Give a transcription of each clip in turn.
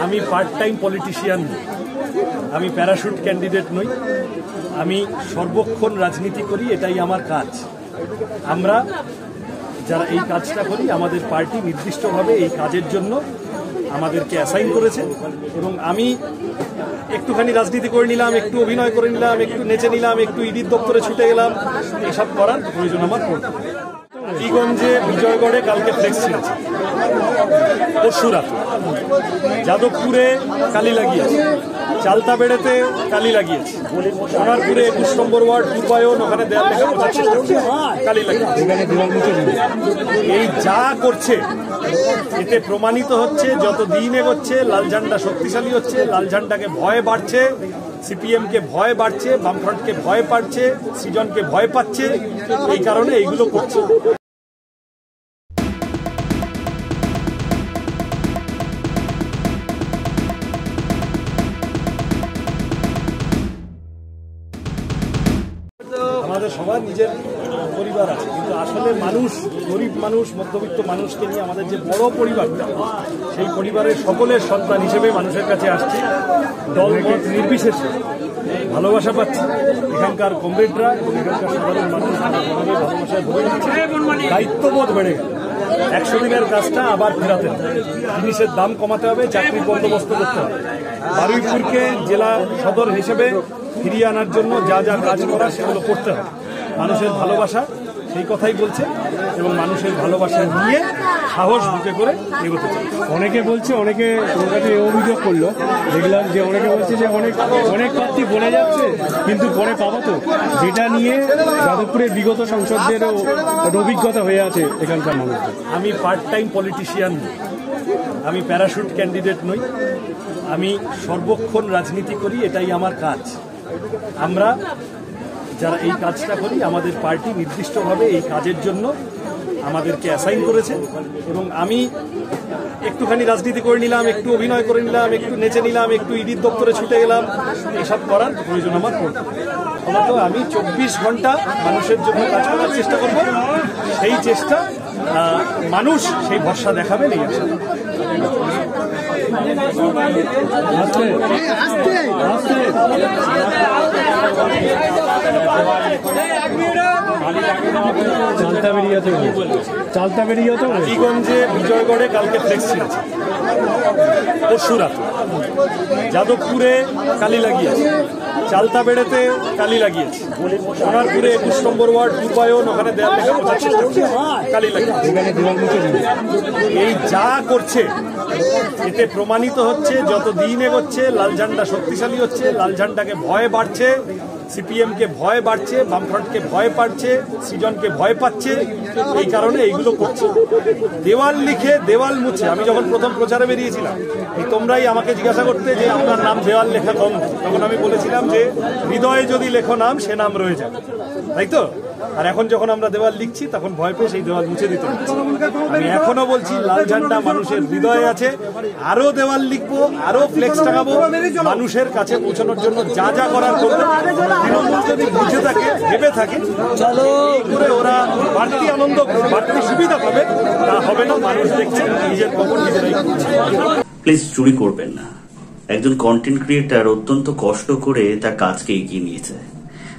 আমি part time politician নই, আমি প্যারাশুট ক্যান্ডিডেট নই, আমি সর্বক্ষণ রাজনীতি করি, এটাই আমার কাজ। আমরা যারা এই কাজটা করি আমাদের পার্টি নির্দিষ্টভাবে এই কাজের জন্য আমাদেরকে অ্যাসাইন করেছে এবং আমি একটুখানি রাজনীতি করে নিলাম, একটু অভিনয় করে নিলাম, একটু নেচে নিলাম, একটু ইডির দপ্তরে ছুটে গেলাম, এসব করার প্রয়োজন আমার পড়বে। হবিগঞ্জে বিজয়গড়ে কালকে ফ্লেক্স ছিঁড়েছে, পরশু রাতে যাদবপুরে কালি লাগিয়েছে, চালতাবেড়েতে কালি লাগিয়েছে, সোনারপুরে 21 নম্বর ওয়ার্ড পূর্বায়ন ওখানে দেয়াল লেখা বোঝার চেষ্টা করছে, কালি লাগিয়েছে। এই যা করছে এতে প্রমাণিত হচ্ছে যত দিন এগোচ্ছে লাল ঝান্ডা শক্তিশালী হচ্ছে, লাল ঝান্ডাকে ভয় বাড়ছে, সিপিএমকে ভয় বাড়ছে, বামফ্রন্টকে ভয় পাচ্ছে, সৃজনকে ভয় পাচ্ছে, এই কারণে এইগুলো করছে। আমাদের সবার নিজের পরিবার আছে, কিন্তু আসলে মানুষ, গরিব মানুষ, মধ্যবিত্ত মানুষকে নিয়ে আমাদের যে বড় পরিবারটা, সেই পরিবারের সকলের সন্তান হিসেবে মানুষের কাছে আসছি, দলমত নির্বিশেষে ভালোবাসা পাচ্ছি। এখানকার কমরেডরা এবং এখানকার সাধারণ মানুষ ভালোবাসায় ভরে দিচ্ছে, দায়িত্ববোধ বেড়ে গেল। 100 দিনের কাজটা আবার ফেরাতে হবে, জিনিসের দাম কমাতে হবে, চাকরির বন্দোবস্ত করতে হবে, বারুইপুরকে জেলা সদর হিসেবে ফিরিয়ে আনার জন্য যা যা কাজ করা সেগুলো করতে হবে। মানুষের ভালোবাসা সেই কথাই বলছে এবং মানুষের ভালোবাসা নিয়ে সাহস বুকে করে এগোতে চাই। অনেকে বলছে, অনেকে তোমার কাছে অভিযোগ করলো, দেখলাম যে অনেকে বলছে যে অনেক প্রার্থী বলে যাচ্ছে কিন্তু পরে পাবো তো, যেটা নিয়ে যাদবপুরের বিগত সংসদদেরও অভিজ্ঞতা হয়ে আছে এখানকার মানুষদের। আমি পার্ট টাইম পলিটিশিয়ান নই, আমি প্যারাশুট ক্যান্ডিডেট নই, আমি সর্বক্ষণ রাজনীতি করি, এটাই আমার কাজ। আমরা যারা এই কাজটা করি আমাদের পার্টি নির্দিষ্টভাবে এই কাজের জন্য আমাদেরকে অ্যাসাইন করেছে এবং আমি একটুখানি রাজনীতি করে নিলাম, একটু অভিনয় করে নিলাম, একটু নেচে নিলাম, একটু ইডির দপ্তরে ছুটে গেলাম, এসব করার প্রয়োজন আমার পড়বে। ফলত আমি 24 ঘন্টা মানুষের জন্য কাজ করার চেষ্টা করব, সেই চেষ্টা মানুষ সেই ভরসা দেখাবেন এই আশা। হবিগঞ্জে বিজয়গড়ে কালকে ফ্লেক্স ছিঁড়েছে, পরশু রাতে যাদবপুরে কালি লাগিয়েছে, চালতাবেড়েতে কালি লাগিয়েছে, সোনারপুরে 21 নম্বর ওয়ার্ড পূর্বায়ন ওখানে দেয়াল লেখা বোঝার চেষ্টা করছে, কালি লাগিয়েছে। এই যা করছে এতে প্রমাণিত হচ্ছে যত দিন এগোচ্ছে লাল ঝান্ডা শক্তিশালী হচ্ছে, লাল ঝান্ডাকে ভয় বাড়ছে, সিপিএমকে ভয় বাড়ছে, বামফ্রন্টকে ভয় পাচ্ছে, সৃজনকে ভয় পাচ্ছে, এই কারণে এইগুলো করছে। দেওয়াল লিখে দেওয়াল মুছে, আমি যখন প্রথম প্রচারে বেরিয়েছিলাম তোমরাই আমাকে জিজ্ঞাসা করতে যে আপনার নাম দেওয়াল লেখা কম, তখন আমি বলেছিলাম যে হৃদয়ে যদি লেখো নাম সে নাম রয়ে যাবে, তাই তো? আর এখন যখন আমরা দেওয়াল লিখছি তখন ভয় পেয়ে সেই দেওয়াল মুছে দিতে হচ্ছে। আমি এখনো বলছি লাল ঝান্ডা মানুষের হৃদয়ে আছে, আরো দেওয়াল লিখবো, আরো ফ্লেক্স টাঙাবো, মানুষের কাছে পৌঁছানোর জন্য যা যা করার করবো। তৃণমূল যদি বুঝে থাকে, ভেবে থাকে করে ওরা বাড়তি আনন্দ, বাড়তি সুবিধা পাবে, তা হবে না। মানুষ দেখছে, নিজের খবর নিজেরাই করছে। প্লিজ চুরি করবেন না। একজন কন্টেন্ট ক্রিয়েটার অত্যন্ত কষ্ট করে তার কাজকে এগিয়ে নিয়েছে,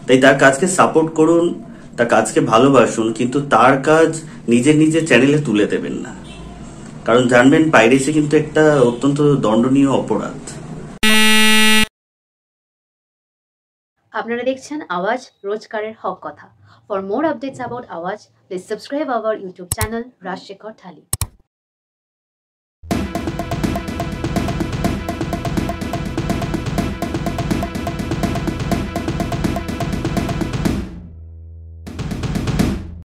তাই তার কাজকে সাপোর্ট করুন, তার কাজকে ভালোবাসুন, কিন্তু তার কাজ নিজের চ্যানেলে তুলে দেবেন না, কারণ জানবেন পাইরেসি কিন্তু একটা অত্যন্ত দণ্ডনীয় অপরাধ। আপনারা দেখছেন আওয়াজ, রোজকারের হক কথা। For more updates about Awaaz, please subscribe our YouTube channel Rajshekhar thali.